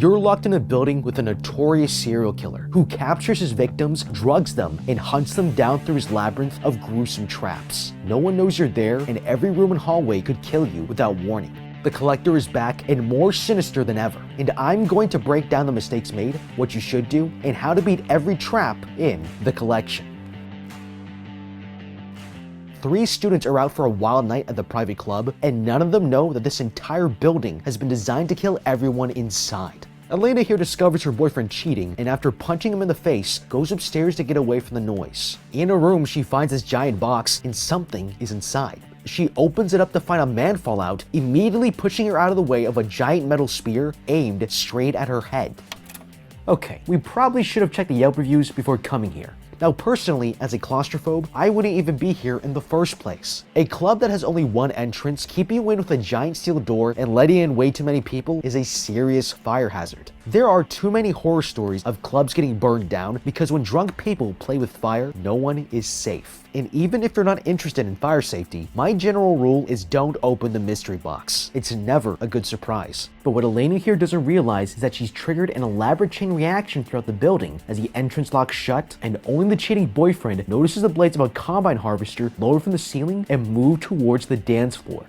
You're locked in a building with a notorious serial killer who captures his victims, drugs them, and hunts them down through his labyrinth of gruesome traps. No one knows you're there, and every room and hallway could kill you without warning. The Collector is back and more sinister than ever, and I'm going to break down the mistakes made, what you should do, and how to beat every trap in The Collection. 3 students are out for a wild night at the private club, and none of them know that this entire building has been designed to kill everyone inside. Elena here discovers her boyfriend cheating, and after punching him in the face, goes upstairs to get away from the noise. In a room, she finds this giant box, and something is inside. She opens it up to find a man fall out, immediately pushing her out of the way of a giant metal spear aimed straight at her head. Okay, we probably should have checked the Yelp reviews before coming here. Now personally, as a claustrophobe, I wouldn't even be here in the first place. A club that has only one entrance, keeping you in with a giant steel door and letting in way too many people is a serious fire hazard. There are too many horror stories of clubs getting burned down because when drunk people play with fire, no one is safe. And even if you're not interested in fire safety, my general rule is don't open the mystery box. It's never a good surprise. But what Elena here doesn't realize is that she's triggered an elaborate chain reaction throughout the building as the entrance locks shut and only the cheating boyfriend notices the blades of a combine harvester lower from the ceiling and move towards the dance floor.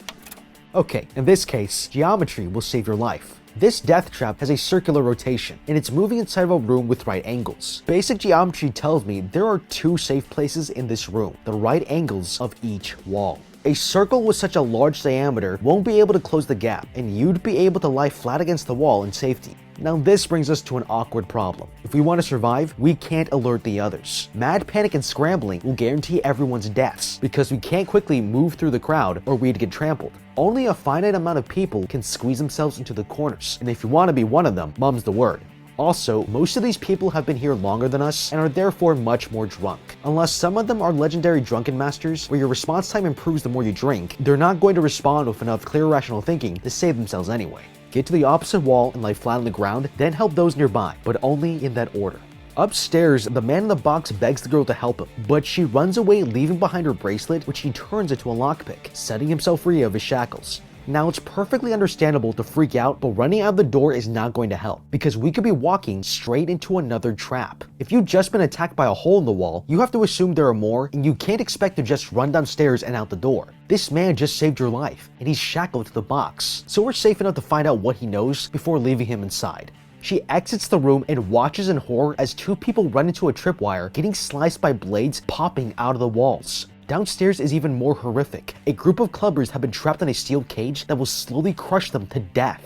Okay, in this case, geometry will save your life. This death trap has a circular rotation, and it's moving inside of a room with right angles. Basic geometry tells me there are 2 safe places in this room, the right angles of each wall. A circle with such a large diameter won't be able to close the gap, and you'd be able to lie flat against the wall in safety. Now this brings us to an awkward problem. If we want to survive, we can't alert the others. Mad panic and scrambling will guarantee everyone's deaths, because we can't quickly move through the crowd or we'd get trampled. Only a finite amount of people can squeeze themselves into the corners, and if you want to be one of them, mum's the word. Also, most of these people have been here longer than us and are therefore much more drunk. Unless some of them are legendary drunken masters, where your response time improves the more you drink, they're not going to respond with enough clear rational thinking to save themselves anyway. Get to the opposite wall and lie flat on the ground, then help those nearby, but only in that order. Upstairs, the man in the box begs the girl to help him, but she runs away, leaving behind her bracelet, which he turns into a lockpick, setting himself free of his shackles. Now, it's perfectly understandable to freak out, but running out the door is not going to help, because we could be walking straight into another trap. If you've just been attacked by a hole in the wall, you have to assume there are more, and you can't expect to just run downstairs and out the door. This man just saved your life, and he's shackled to the box, so we're safe enough to find out what he knows before leaving him inside. She exits the room and watches in horror as 2 people run into a tripwire, getting sliced by blades popping out of the walls. Downstairs is even more horrific. A group of clubbers have been trapped in a steel cage that will slowly crush them to death.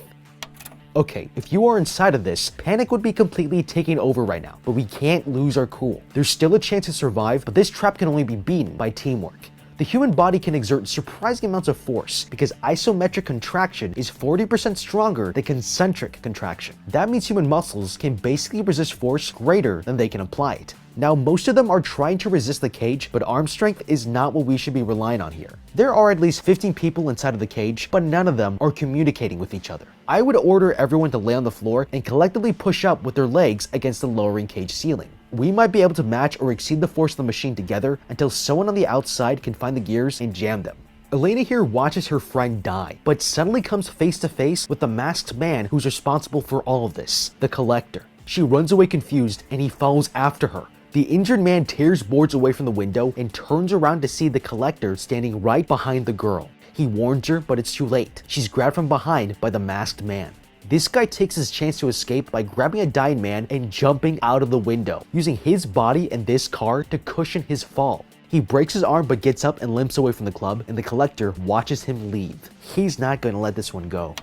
Okay, if you are inside of this, panic would be completely taking over right now, but we can't lose our cool. There's still a chance to survive, but this trap can only be beaten by teamwork. The human body can exert surprising amounts of force because isometric contraction is 40% stronger than concentric contraction. That means human muscles can basically resist force greater than they can apply it. Now, most of them are trying to resist the cage, but arm strength is not what we should be relying on here. There are at least 15 people inside of the cage, but none of them are communicating with each other. I would order everyone to lay on the floor and collectively push up with their legs against the lowering cage ceiling. We might be able to match or exceed the force of the machine together until someone on the outside can find the gears and jam them. Elena here watches her friend die, but suddenly comes face to face with the masked man who's responsible for all of this, the Collector. She runs away confused, and he follows after her. The injured man tears boards away from the window and turns around to see the Collector standing right behind the girl. He warns her, but it's too late. She's grabbed from behind by the masked man. This guy takes his chance to escape by grabbing a dying man and jumping out of the window, using his body and this car to cushion his fall. He breaks his arm but gets up and limps away from the club, and the Collector watches him leave. He's not going to let this one go.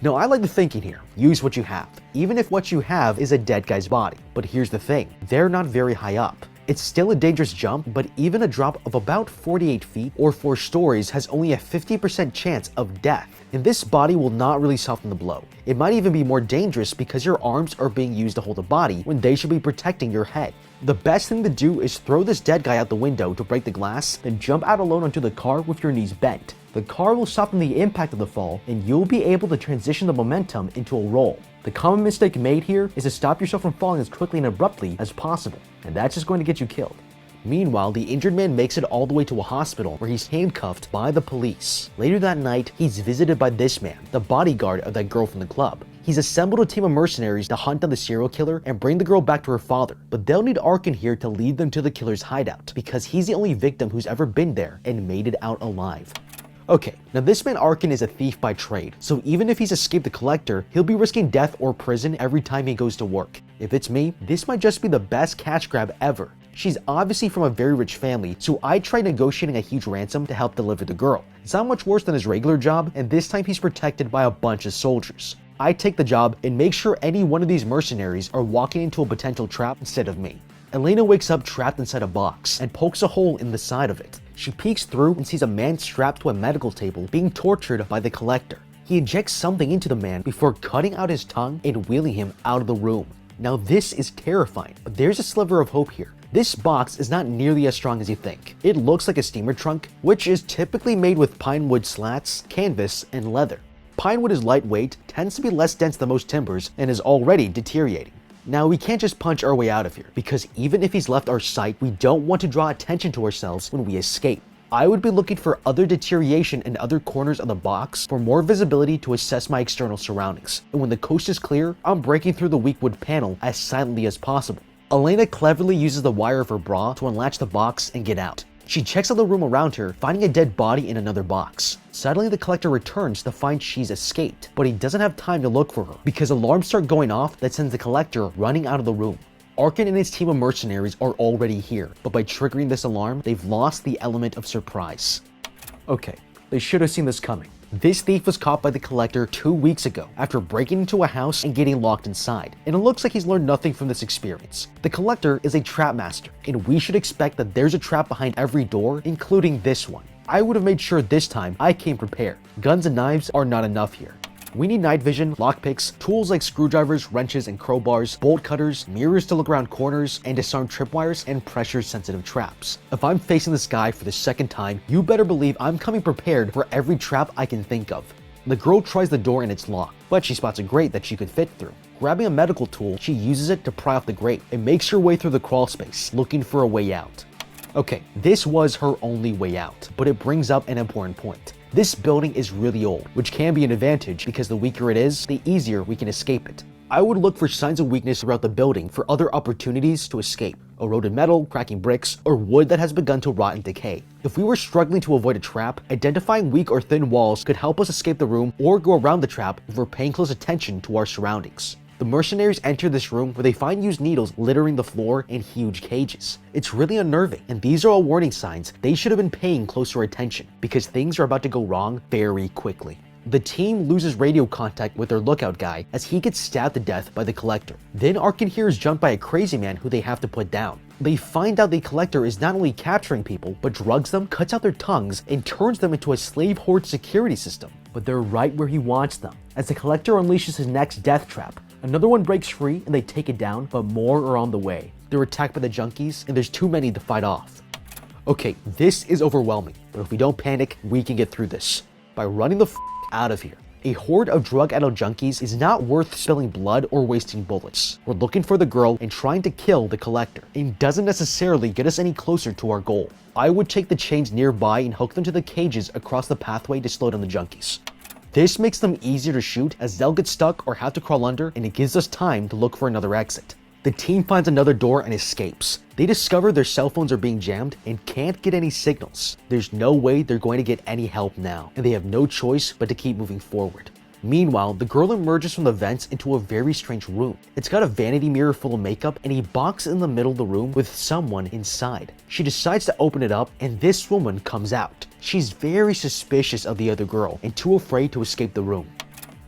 Now, I like the thinking here. Use what you have, even if what you have is a dead guy's body. But here's the thing, they're not very high up. It's still a dangerous jump, but even a drop of about 48 feet or 4 stories has only a 50% chance of death. And this body will not really soften the blow. It might even be more dangerous because your arms are being used to hold a body when they should be protecting your head. The best thing to do is throw this dead guy out the window to break the glass, then jump out alone onto the car with your knees bent. The car will soften the impact of the fall, and you'll be able to transition the momentum into a roll. The common mistake made here is to stop yourself from falling as quickly and abruptly as possible, and that's just going to get you killed. Meanwhile, the injured man makes it all the way to a hospital where he's handcuffed by the police. Later that night, he's visited by this man, the bodyguard of that girl from the club. He's assembled a team of mercenaries to hunt down the serial killer and bring the girl back to her father, but they'll need Arkin here to lead them to the killer's hideout, because he's the only victim who's ever been there and made it out alive. Okay, now this man Arkin is a thief by trade, so even if he's escaped the Collector, he'll be risking death or prison every time he goes to work. If it's me, this might just be the best cash grab ever. She's obviously from a very rich family, so I tried negotiating a huge ransom to help deliver the girl. It's not much worse than his regular job, and this time he's protected by a bunch of soldiers. I take the job and make sure any one of these mercenaries are walking into a potential trap instead of me. Elena wakes up trapped inside a box and pokes a hole in the side of it. She peeks through and sees a man strapped to a medical table being tortured by the Collector. He injects something into the man before cutting out his tongue and wheeling him out of the room. Now this is terrifying, but there's a sliver of hope here. This box is not nearly as strong as you think. It looks like a steamer trunk, which is typically made with pine wood slats, canvas, and leather. Pine wood is lightweight, tends to be less dense than most timbers, and is already deteriorating. Now we can't just punch our way out of here, because even if he's left our sight, we don't want to draw attention to ourselves when we escape. I would be looking for other deterioration in other corners of the box for more visibility to assess my external surroundings. And when the coast is clear, I'm breaking through the weak wood panel as silently as possible. Elena cleverly uses the wire of her bra to unlatch the box and get out. She checks out the room around her, finding a dead body in another box. Suddenly the Collector returns to find she's escaped, but he doesn't have time to look for her because alarms start going off that sends the Collector running out of the room. Arkin and his team of mercenaries are already here, but by triggering this alarm, they've lost the element of surprise. Okay, they should have seen this coming. This thief was caught by the Collector 2 weeks ago after breaking into a house and getting locked inside, and it looks like he's learned nothing from this experience. The Collector is a trap master, and we should expect that there's a trap behind every door, including this one. I would have made sure this time I came prepared. Guns and knives are not enough here. We need night vision, lockpicks, tools like screwdrivers, wrenches, and crowbars, bolt cutters, mirrors to look around corners, and disarm tripwires and pressure-sensitive traps. If I'm facing this guy for the second time, you better believe I'm coming prepared for every trap I can think of. The girl tries the door and it's locked, but she spots a grate that she could fit through. Grabbing a medical tool, she uses it to pry off the grate and makes her way through the crawl space, looking for a way out. Okay, this was her only way out, but it brings up an important point. This building is really old, which can be an advantage because the weaker it is, the easier we can escape it. I would look for signs of weakness throughout the building for other opportunities to escape. Eroded metal, cracking bricks, or wood that has begun to rot and decay. If we were struggling to avoid a trap, identifying weak or thin walls could help us escape the room or go around the trap if we're paying close attention to our surroundings. The mercenaries enter this room where they find used needles littering the floor and huge cages. It's really unnerving, and these are all warning signs they should have been paying closer attention because things are about to go wrong very quickly. The team loses radio contact with their lookout guy as he gets stabbed to death by the Collector. Then Arkin here is jumped by a crazy man who they have to put down. They find out the Collector is not only capturing people, but drugs them, cuts out their tongues, and turns them into a slave horde security system. But they're right where he wants them, as the Collector unleashes his next death trap. Another one breaks free and they take it down, but more are on the way. They're attacked by the junkies, and there's too many to fight off. Okay, this is overwhelming, but if we don't panic, we can get through this. By running the out of here. A horde of drug-addled junkies is not worth spilling blood or wasting bullets. We're looking for the girl and trying to kill the Collector, and doesn't necessarily get us any closer to our goal. I would take the chains nearby and hook them to the cages across the pathway to slow down the junkies. This makes them easier to shoot as they'll get stuck or have to crawl under, and it gives us time to look for another exit. The team finds another door and escapes. They discover their cell phones are being jammed and can't get any signals. There's no way they're going to get any help now, and they have no choice but to keep moving forward. Meanwhile, the girl emerges from the vents into a very strange room. It's got a vanity mirror full of makeup and a box in the middle of the room with someone inside. She decides to open it up, and this woman comes out. She's very suspicious of the other girl and too afraid to escape the room.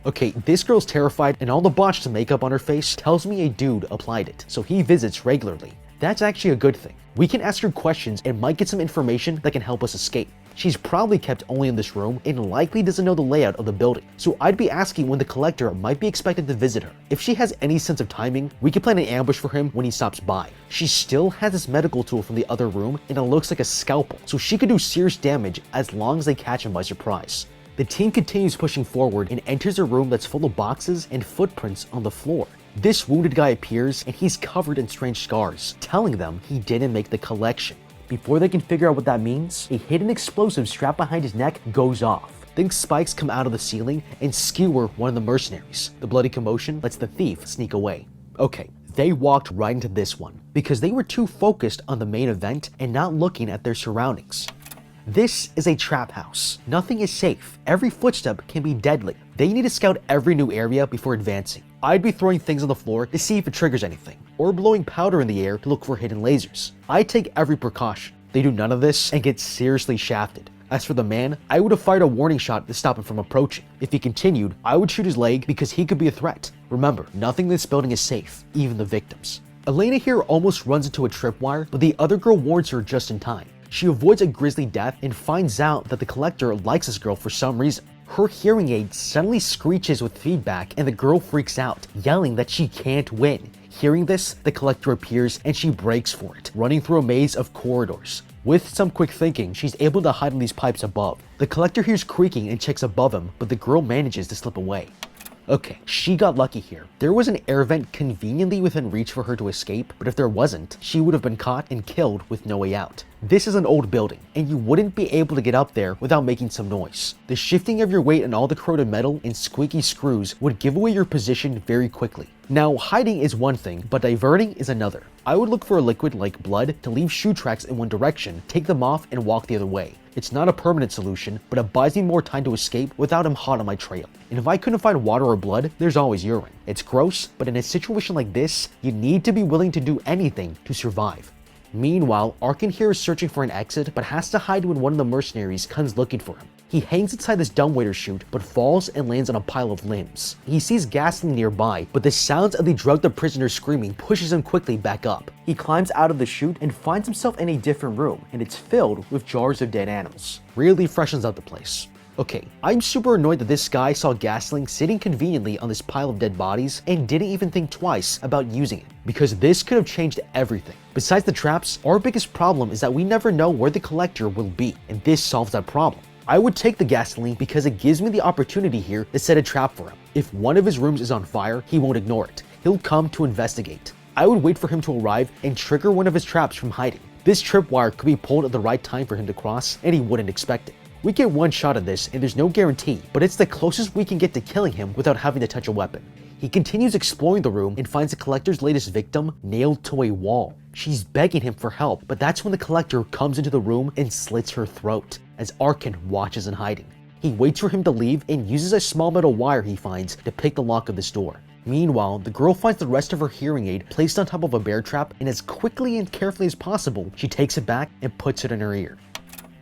Okay, this girl's terrified, and all the botched makeup on her face tells me a dude applied it, so he visits regularly. That's actually a good thing. We can ask her questions and might get some information that can help us escape. She's probably kept only in this room and likely doesn't know the layout of the building, so I'd be asking when the Collector might be expected to visit her. If she has any sense of timing, we can plan an ambush for him when he stops by. She still has this medical tool from the other room, and it looks like a scalpel, so she could do serious damage as long as they catch him by surprise. The team continues pushing forward and enters a room that's full of boxes and footprints on the floor. This wounded guy appears and he's covered in strange scars, telling them he didn't make the collection. Before they can figure out what that means, a hidden explosive strapped behind his neck goes off. Then spikes come out of the ceiling and skewer one of the mercenaries. The bloody commotion lets the thief sneak away. Okay, they walked right into this one because they were too focused on the main event and not looking at their surroundings. This is a trap house. Nothing is safe. Every footstep can be deadly. They need to scout every new area before advancing. I'd be throwing things on the floor to see if it triggers anything, or blowing powder in the air to look for hidden lasers. I take every precaution. They do none of this and get seriously shafted. As for the man, I would have fired a warning shot to stop him from approaching. If he continued, I would shoot his leg because he could be a threat. Remember, nothing in this building is safe, even the victims. Elena here almost runs into a tripwire, but the other girl warns her just in time. She avoids a grisly death and finds out that the collector likes this girl for some reason. Her hearing aid suddenly screeches with feedback and the girl freaks out, yelling that she can't win. Hearing this, the collector appears and she breaks for it, running through a maze of corridors. With some quick thinking, she's able to hide in these pipes above. The collector hears creaking and checks above him, but the girl manages to slip away. Okay, she got lucky here. There was an air vent conveniently within reach for her to escape, but if there wasn't, she would have been caught and killed with no way out. This is an old building, and you wouldn't be able to get up there without making some noise. The shifting of your weight and all the corroded metal and squeaky screws would give away your position very quickly. Now, hiding is one thing, but diverting is another. I would look for a liquid like blood to leave shoe tracks in one direction, take them off, and walk the other way. It's not a permanent solution, but it buys me more time to escape without him hot on my trail. And if I couldn't find water or blood, there's always urine. It's gross, but in a situation like this, you need to be willing to do anything to survive. Meanwhile, Arkin here is searching for an exit, but has to hide when one of the mercenaries comes looking for him. He hangs inside this dumbwaiter chute, but falls and lands on a pile of limbs. He sees gasoline nearby, but the sounds of the drugged-up prisoner screaming pushes him quickly back up. He climbs out of the chute and finds himself in a different room, and it's filled with jars of dead animals. Really freshens out the place. Okay, I'm super annoyed that this guy saw gasoline sitting conveniently on this pile of dead bodies and didn't even think twice about using it, because this could have changed everything. Besides the traps, our biggest problem is that we never know where the collector will be, and this solves that problem. I would take the gasoline because it gives me the opportunity here to set a trap for him. If one of his rooms is on fire, he won't ignore it. He'll come to investigate. I would wait for him to arrive and trigger one of his traps from hiding. This tripwire could be pulled at the right time for him to cross, and he wouldn't expect it. We get one shot at this, and there's no guarantee, but it's the closest we can get to killing him without having to touch a weapon. He continues exploring the room and finds the collector's latest victim nailed to a wall. She's begging him for help, but that's when the collector comes into the room and slits her throat, as Arkin watches in hiding. He waits for him to leave and uses a small metal wire he finds to pick the lock of this door. Meanwhile, the girl finds the rest of her hearing aid placed on top of a bear trap, and as quickly and carefully as possible, she takes it back and puts it in her ear.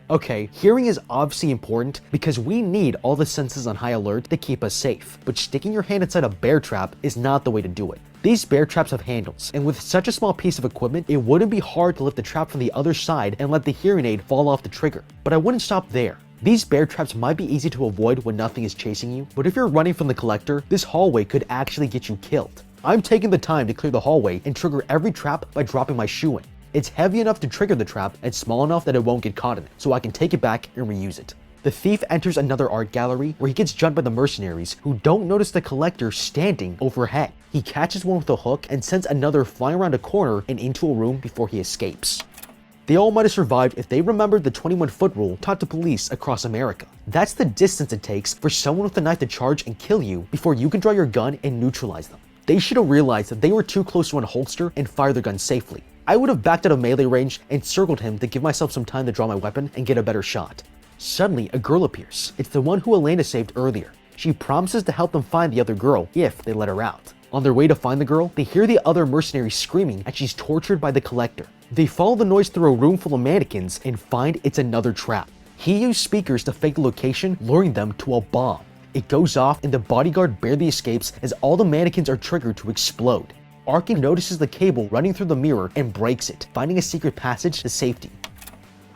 Okay, hearing is obviously important because we need all the senses on high alert to keep us safe, but sticking your hand inside a bear trap is not the way to do it. These bear traps have handles, and with such a small piece of equipment, it wouldn't be hard to lift the trap from the other side and let the hearing aid fall off the trigger. But I wouldn't stop there. These bear traps might be easy to avoid when nothing is chasing you, but if you're running from the collector, this hallway could actually get you killed. I'm taking the time to clear the hallway and trigger every trap by dropping my shoe in. It's heavy enough to trigger the trap and small enough that it won't get caught in it, so I can take it back and reuse it. The thief enters another art gallery where he gets jumped by the mercenaries who don't notice the collector standing overhead. He catches one with a hook and sends another flying around a corner and into a room before he escapes. They all might have survived if they remembered the 21-foot rule taught to police across America. That's the distance it takes for someone with a knife to charge and kill you before you can draw your gun and neutralize them. They should have realized that they were too close to unholster and fire their gun safely. I would have backed out of melee range and circled him to give myself some time to draw my weapon and get a better shot. Suddenly, a girl appears. It's the one who Elena saved earlier. She promises to help them find the other girl if they let her out. On their way to find the girl, they hear the other mercenary screaming as she's tortured by the collector. They follow the noise through a room full of mannequins and find it's another trap. He used speakers to fake the location, luring them to a bomb. It goes off and the bodyguard barely escapes as all the mannequins are triggered to explode. Arkin notices the cable running through the mirror and breaks it, finding a secret passage to safety.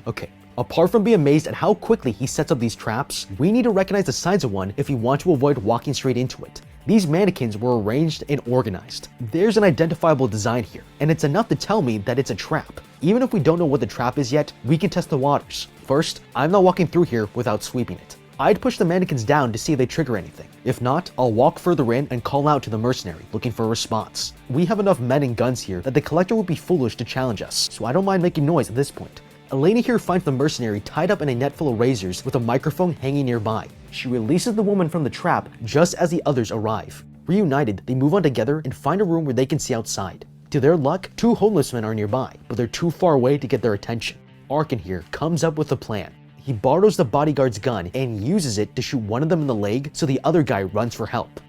Okay, apart from being amazed at how quickly he sets up these traps, we need to recognize the signs of one if we want to avoid walking straight into it. These mannequins were arranged and organized. There's an identifiable design here, and it's enough to tell me that it's a trap. Even if we don't know what the trap is yet, we can test the waters. First, I'm not walking through here without sweeping it. I'd push the mannequins down to see if they trigger anything. If not, I'll walk further in and call out to the mercenary, looking for a response. We have enough men and guns here that the collector would be foolish to challenge us, so I don't mind making noise at this point. Elena here finds the mercenary tied up in a net full of razors with a microphone hanging nearby. She releases the woman from the trap just as the others arrive. Reunited, they move on together and find a room where they can see outside. To their luck, 2 homeless men are nearby, but they're too far away to get their attention. Arkin here comes up with a plan. He borrows the bodyguard's gun and uses it to shoot one of them in the leg so the other guy runs for help.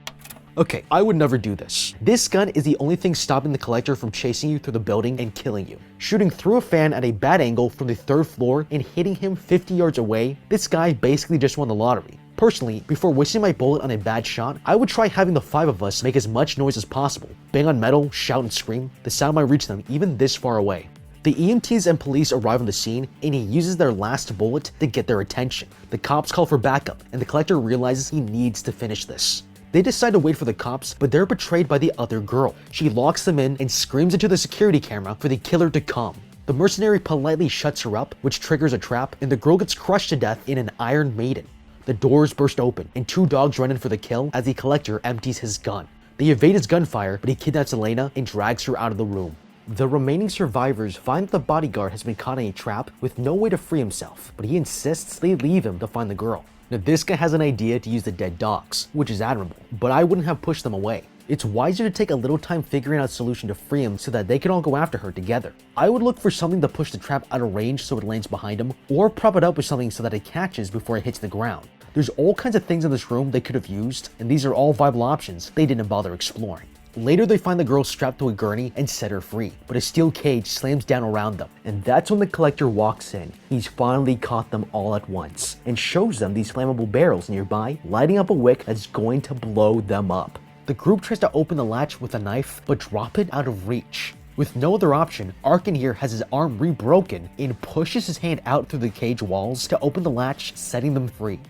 Okay, I would never do this. This gun is the only thing stopping the Collector from chasing you through the building and killing you. Shooting through a fan at a bad angle from the 3rd floor and hitting him 50 yards away, this guy basically just won the lottery. Personally, before wasting my bullet on a bad shot, I would try having the 5 of us make as much noise as possible. Bang on metal, shout and scream, the sound might reach them even this far away. The EMTs and police arrive on the scene, and he uses their last bullet to get their attention. The cops call for backup, and the Collector realizes he needs to finish this. They decide to wait for the cops, but they're betrayed by the other girl. She locks them in and screams into the security camera for the killer to come. The mercenary politely shuts her up, which triggers a trap, and the girl gets crushed to death in an Iron Maiden. The doors burst open, and 2 dogs run in for the kill as the Collector empties his gun. They evade his gunfire, but he kidnaps Elena and drags her out of the room. The remaining survivors find that the bodyguard has been caught in a trap with no way to free himself, but he insists they leave him to find the girl. Now this guy has an idea to use the dead dogs, which is admirable, but I wouldn't have pushed them away. It's wiser to take a little time figuring out a solution to free him so that they can all go after her together. I would look for something to push the trap out of range so it lands behind him, or prop it up with something so that it catches before it hits the ground. There's all kinds of things in this room they could have used, and these are all viable options they didn't bother exploring. Later, they find the girl strapped to a gurney and set her free, but a steel cage slams down around them. And that's when the Collector walks in. He's finally caught them all at once and shows them these flammable barrels nearby, lighting up a wick that's going to blow them up. The group tries to open the latch with a knife, but drop it out of reach. With no other option, Arkin here has his arm re-broken and pushes his hand out through the cage walls to open the latch, setting them free.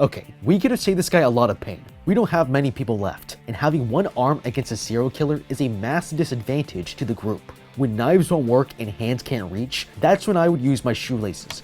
Okay, we could have saved this guy a lot of pain. We don't have many people left, and having one arm against a serial killer is a massive disadvantage to the group. When knives won't work and hands can't reach, that's when I would use my shoelaces.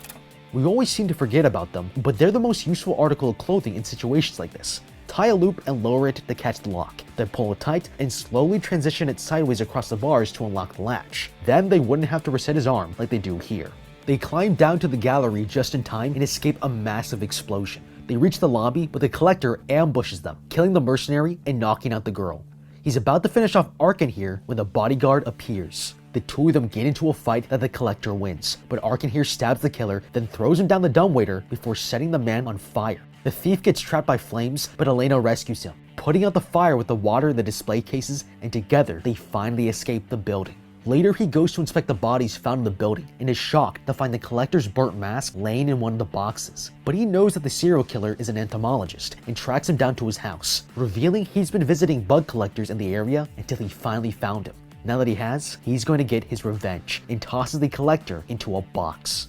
We always seem to forget about them, but they're the most useful article of clothing in situations like this. Tie a loop and lower it to catch the lock, then pull it tight and slowly transition it sideways across the bars to unlock the latch. Then they wouldn't have to reset his arm like they do here. They climb down to the gallery just in time and escape a massive explosion. They reach the lobby, but the Collector ambushes them, killing the mercenary and knocking out the girl. He's about to finish off Arkin here when the bodyguard appears. The 2 of them get into a fight that the Collector wins, but Arkin here stabs the killer, then throws him down the dumbwaiter before setting the man on fire. The thief gets trapped by flames, but Elena rescues him, putting out the fire with the water in the display cases, and together they finally escape the building. Later, he goes to inspect the bodies found in the building and is shocked to find the Collector's burnt mask laying in one of the boxes. But he knows that the serial killer is an entomologist and tracks him down to his house, revealing he's been visiting bug collectors in the area until he finally found him. Now that he has, he's going to get his revenge and tosses the Collector into a box.